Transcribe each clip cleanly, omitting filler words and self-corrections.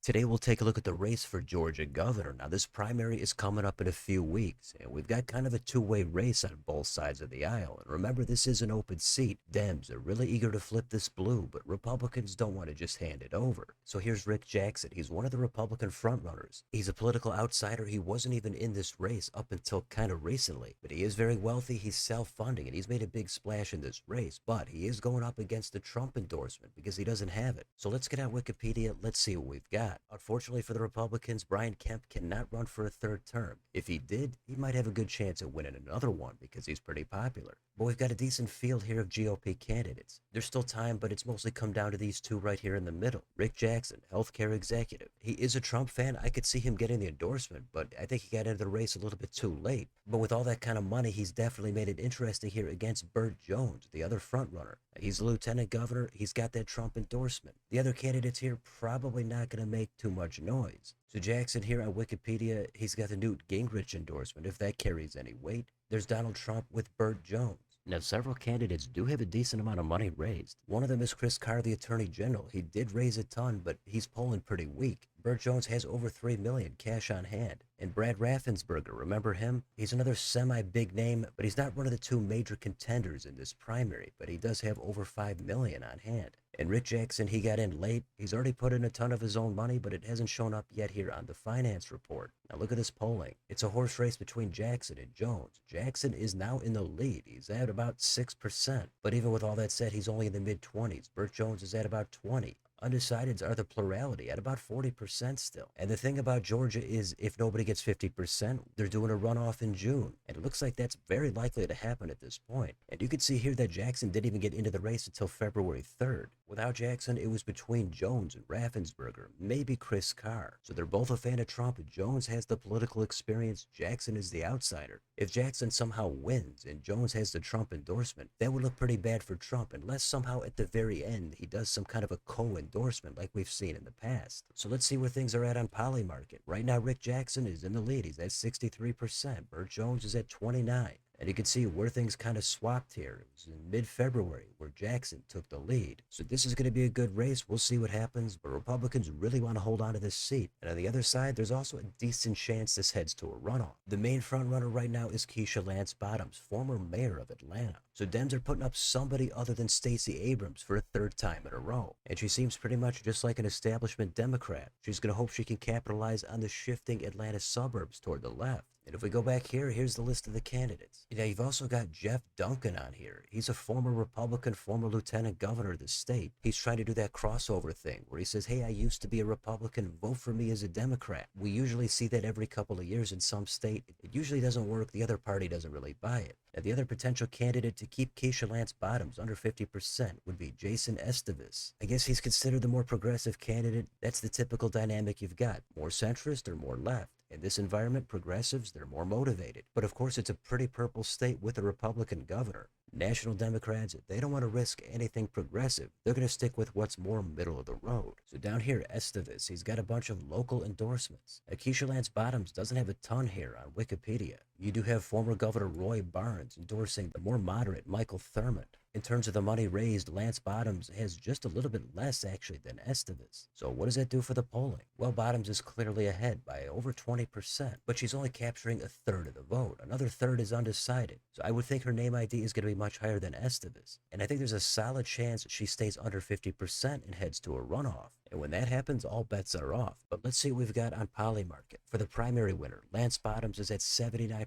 Today we'll take a look at the race for Georgia governor. Now this primary is coming up in a few weeks, and we've got kind of a two-way race on both sides of the aisle. And remember, this is an open seat. Dems are really eager to flip this blue, but Republicans don't want to just hand it over. So here's Rick Jackson. He's one of the Republican frontrunners. He's a political outsider. He wasn't even in this race up until kind of recently, but he is very wealthy. He's self-funding, and he's made a big splash in this race, but he is going up against the Trump endorsement because he doesn't have it. So let's get on Wikipedia. Let's see what we've got. Unfortunately for the Republicans, Brian Kemp cannot run for a third term. If he did, he might have a good chance at winning another one because he's pretty popular. But we've got a decent field here of GOP candidates. There's still time, but it's mostly come down to these two right here in the middle. Rick Jackson, healthcare executive. He is a Trump fan. I could see him getting the endorsement, but I think he got into the race a little bit too late. But with all that kind of money, he's definitely made it interesting here against Burt Jones, the other frontrunner. He's the lieutenant governor. He's got that Trump endorsement. The other candidates here probably not going to make too much noise. So Jackson here on Wikipedia, he's got the Newt Gingrich endorsement, if that carries any weight. There's Donald Trump with Burt Jones. Now, several candidates do have a decent amount of money raised. One of them is Chris Carr, the Attorney General. He did raise a ton, but he's polling pretty weak. Burt Jones has over $3 million cash on hand. And Brad Raffensperger, remember him? He's another semi-big name, but he's not one of the two major contenders in this primary, but he does have over $5 million on hand. And Rick Jackson, he got in late. He's already put in a ton of his own money, but it hasn't shown up yet here on the finance report. Now look at this polling. It's a horse race between Jackson and Jones. Jackson is now in the lead. He's at about 6%. But even with all that said, he's only in the mid-20s. Burt Jones is at about 20. Undecideds are the plurality at about 40% still. And the thing about Georgia is if nobody gets 50%, they're doing a runoff in June. And it looks like that's very likely to happen at this point. And you can see here that Jackson didn't even get into the race until February 3rd. Without Jackson, it was between Jones and Raffensperger, maybe Chris Carr. So they're both a fan of Trump. Jones has the political experience. Jackson is the outsider. If Jackson somehow wins and Jones has the Trump endorsement, that would look pretty bad for Trump unless somehow at the very end he does some kind of a co-endorsement like we've seen in the past. So let's see where things are at on Polymarket. Right now, Rick Jackson is in the lead. He's at 63%. Burt Jones is at 29%. And you can see where things kind of swapped here. It was in mid-February where Jackson took the lead. So this is going to be a good race. We'll see what happens. But Republicans really want to hold on to this seat. And on the other side, there's also a decent chance this heads to a runoff. The main frontrunner right now is Keisha Lance Bottoms, former mayor of Atlanta. So Dems are putting up somebody other than Stacey Abrams for a third time in a row. And she seems pretty much just like an establishment Democrat. She's going to hope she can capitalize on the shifting Atlanta suburbs toward the left. And if we go back here, here's the list of the candidates. Now, you've also got Jeff Duncan on here. He's a former Republican, former lieutenant governor of the state. He's trying to do that crossover thing where he says, hey, I used to be a Republican, vote for me as a Democrat. We usually see that every couple of years in some state. It usually doesn't work. The other party doesn't really buy it. Now, the other potential candidate to keep Keisha Lance Bottoms under 50% would be Jason Estevez. I guess he's considered the more progressive candidate. That's the typical dynamic you've got. More centrist or more left. In this environment, progressives, they're more motivated. But of course, it's a pretty purple state with a Republican governor. National Democrats, they don't want to risk anything progressive. They're going to stick with what's more middle of the road. So down here, Estevez, he's got a bunch of local endorsements. Keisha Lance Bottoms doesn't have a ton here on Wikipedia. You do have former Governor Roy Barnes endorsing the more moderate Michael Thurmond. In terms of the money raised, Lance Bottoms has just a little bit less actually than Estevez. So what does that do for the polling? Well, Bottoms is clearly ahead by over 20%, but she's only capturing a third of the vote. Another third is undecided. So I would think her name ID is going to be much higher than Estevez. And I think there's a solid chance she stays under 50% and heads to a runoff. And when that happens, all bets are off. But let's see what we've got on Polymarket. For the primary winner, Lance Bottoms is at 79%,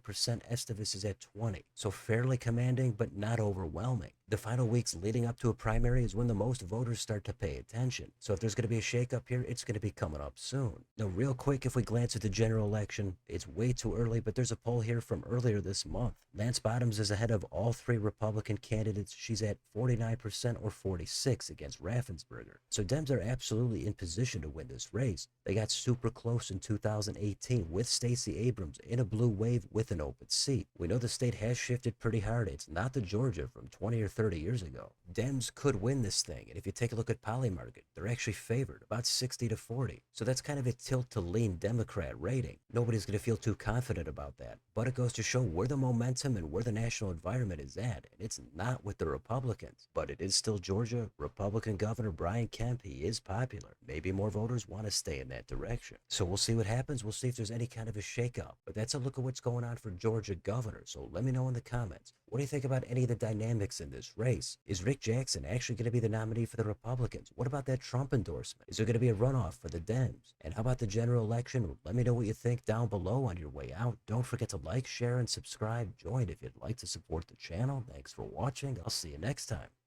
Estevez is at 20%. So fairly commanding, but not overwhelming. The final weeks leading up to a primary is when the most voters start to pay attention. So if there's going to be a shakeup here, it's going to be coming up soon. Now, real quick, if we glance at the general election, it's way too early, but there's a poll here from earlier this month. Lance Bottoms is ahead of all three Republican candidates. She's at 49% or 46% against Raffensperger. So Dems are absolutely in position to win this race. They got super close in 2018 with Stacey Abrams in a blue wave with an open seat. We know the state has shifted pretty hard. It's not the Georgia from 20 or 30 years ago. Dems could win this thing, and if you take a look at Polymarket, they're actually favored, about 60 to 40. So that's kind of a tilt to lean Democrat rating. Nobody's going to feel too confident about that, but it goes to show where the momentum and where the national environment is at, and it's not with the Republicans. But it is still Georgia. Republican Governor Brian Kemp, he is popular. Maybe more voters want to stay in that direction. So we'll see what happens. We'll see if there's any kind of a shakeup. But that's a look at what's going on for Georgia governor. So let me know in the comments. What do you think about any of the dynamics in this race? Is Rick Jackson actually going to be the nominee for the Republicans? What about that Trump endorsement? Is there going to be a runoff for the Dems? And how about the general election? Let me know what you think down below on your way out. Don't forget to like, share, and subscribe. Join if you'd like to support the channel. Thanks for watching. I'll see you next time.